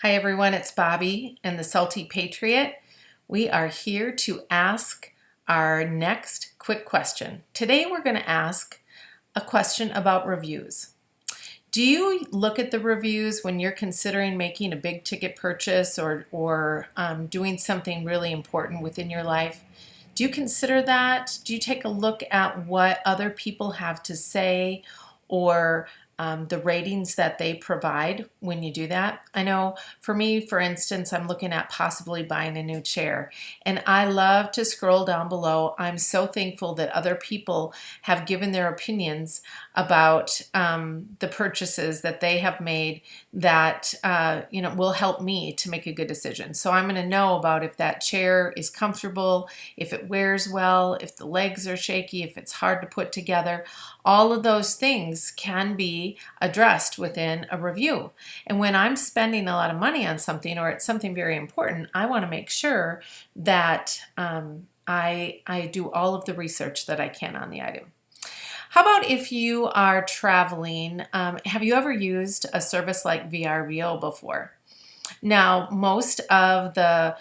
Hi everyone, it's Bobby and the Salty Patriot. We are here to ask our next quick question. Today we're going to ask a question about reviews. Do you look at the reviews when you're considering making a big ticket purchase or doing something really important within your life? Do you consider that? Do you take a look at what other people have to say or the ratings that they provide when you do that? I know for me, for instance, I'm looking at possibly buying a new chair, and I love to scroll down below. I'm so thankful that other people have given their opinions about the purchases that they have made that will help me to make a good decision. So I'm going to know about if that chair is comfortable, if it wears well, if the legs are shaky, if it's hard to put together. All of those things can be addressed within a review. And when I'm spending a lot of money on something or it's something very important, I want to make sure that I do all of the research that I can on the item. How about if you are traveling? Have you ever used a service like VRBO before? Now, most of the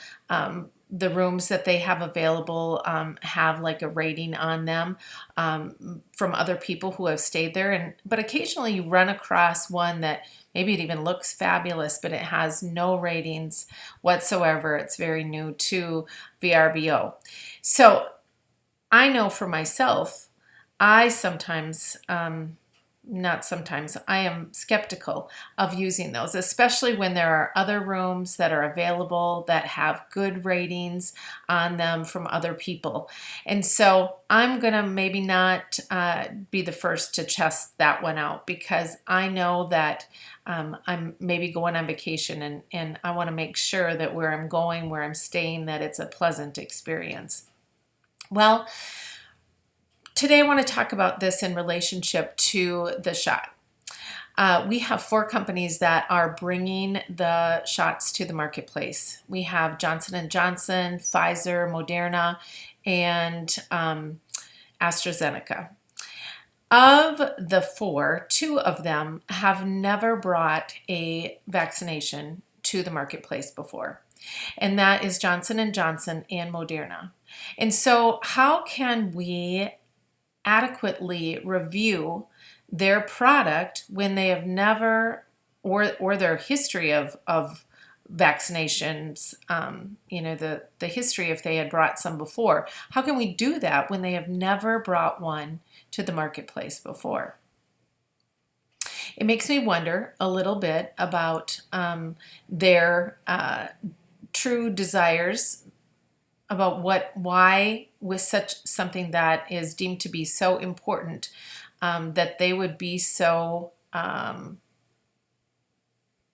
rooms that they have available have like a rating on them from other people who have stayed there. But occasionally you run across one that maybe it even looks fabulous, but it has no ratings whatsoever. It's very new to VRBO. So I know for myself, I sometimes, not sometimes, I am skeptical of using those, especially when there are other rooms that are available that have good ratings on them from other people. And so I'm going to maybe not be the first to test that one out because I know that I'm maybe going on vacation and I want to make sure that where I'm going, where I'm staying, that it's a pleasant experience. Well, today I want to talk about this in relationship to the shot. We have 4 companies that are bringing the shots to the marketplace. We have Johnson & Johnson, Pfizer, Moderna, and AstraZeneca. Of the 4, 2 of them have never brought a vaccination to the marketplace before, and that is Johnson & Johnson and Moderna. And so how can we adequately review their product when they have never, or their history of vaccinations, the history if they had brought some before? How can we do that when they have never brought one to the marketplace before? It makes me wonder a little bit about their true desires, about why with such something that is deemed to be so important, that they would be so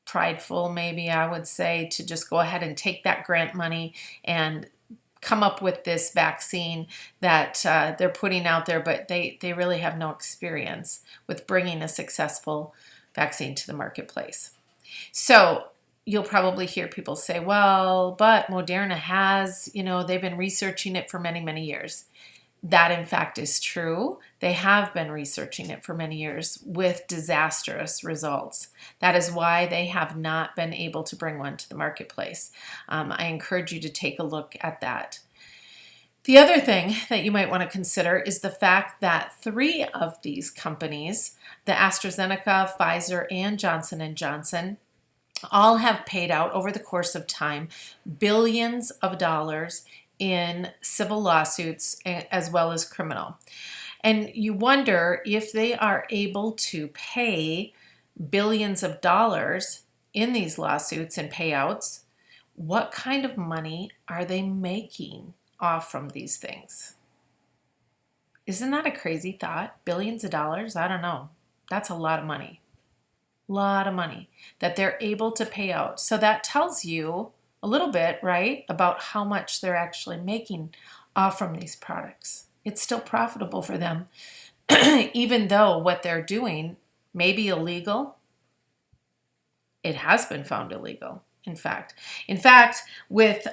prideful, maybe I would say, to just go ahead and take that grant money and come up with this vaccine that they're putting out there, but they really have no experience with bringing a successful vaccine to the marketplace. So you'll probably hear people say, well, but Moderna has, they've been researching it for many, many years. That, in fact, is true. They have been researching it for many years with disastrous results. That is why they have not been able to bring one to the marketplace. I encourage you to take a look at that. The other thing that you might want to consider is the fact that 3 of these companies, the AstraZeneca, Pfizer, and Johnson & Johnson, all have paid out over the course of time billions of dollars in civil lawsuits as well as criminal. And you wonder if they are able to pay billions of dollars in these lawsuits and payouts, what kind of money are they making off from these things? Isn't that a crazy thought? Billions of dollars? I don't know. That's a lot of money. Lot of money that they're able to pay out. So that tells you a little bit, right, about how much they're actually making off from these products. It's still profitable for them, even though what they're doing may be illegal. It has been found illegal, in fact. With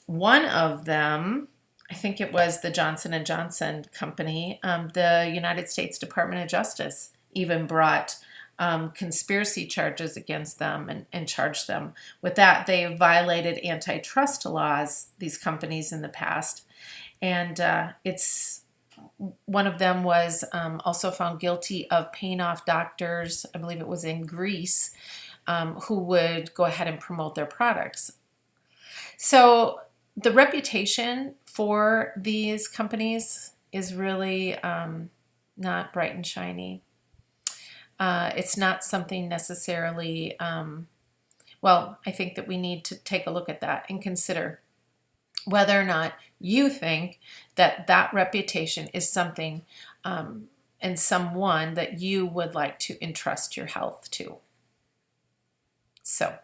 one of them, I think it was the Johnson & Johnson company, the United States Department of Justice even brought conspiracy charges against them and charged them with that. They have violated antitrust laws, these companies, in the past. And one of them was also found guilty of paying off doctors, I believe it was in Greece, who would go ahead and promote their products. So the reputation for these companies is really not bright and shiny. It's not something necessarily, well, I think that we need to take a look at that and consider whether or not you think that that reputation is something and someone that you would like to entrust your health to. So,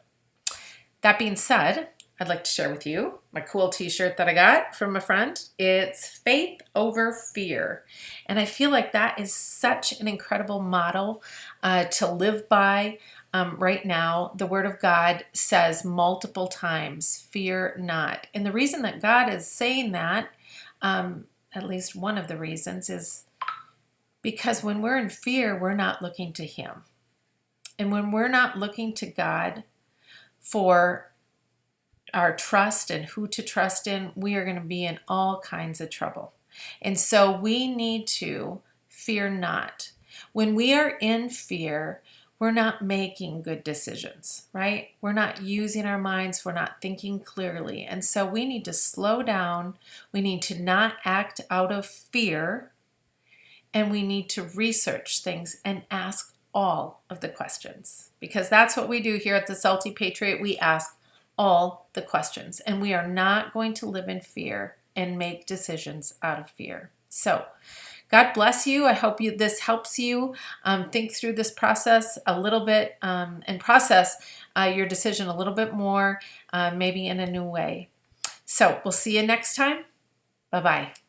that being said, I'd like to share with you my cool t-shirt that I got from a friend. It's Faith Over Fear. And I feel like that is such an incredible model to live by. Right now, the Word of God says multiple times, fear not. And the reason that God is saying that, at least one of the reasons, is because when we're in fear, we're not looking to Him. And when we're not looking to God for our trust and who to trust in, we are going to be in all kinds of trouble. And so we need to fear not. When we are in fear, we're not making good decisions, right? We're not using our minds. We're not thinking clearly. And so we need to slow down. We need to not act out of fear. And we need to research things and ask all of the questions. Because that's what we do here at the Salty Patriot. We ask all the questions. And we are not going to live in fear and make decisions out of fear. So, God bless you. I hope this helps you think through this process a little bit and process your decision a little bit more, maybe in a new way. So we'll see you next time. Bye-bye.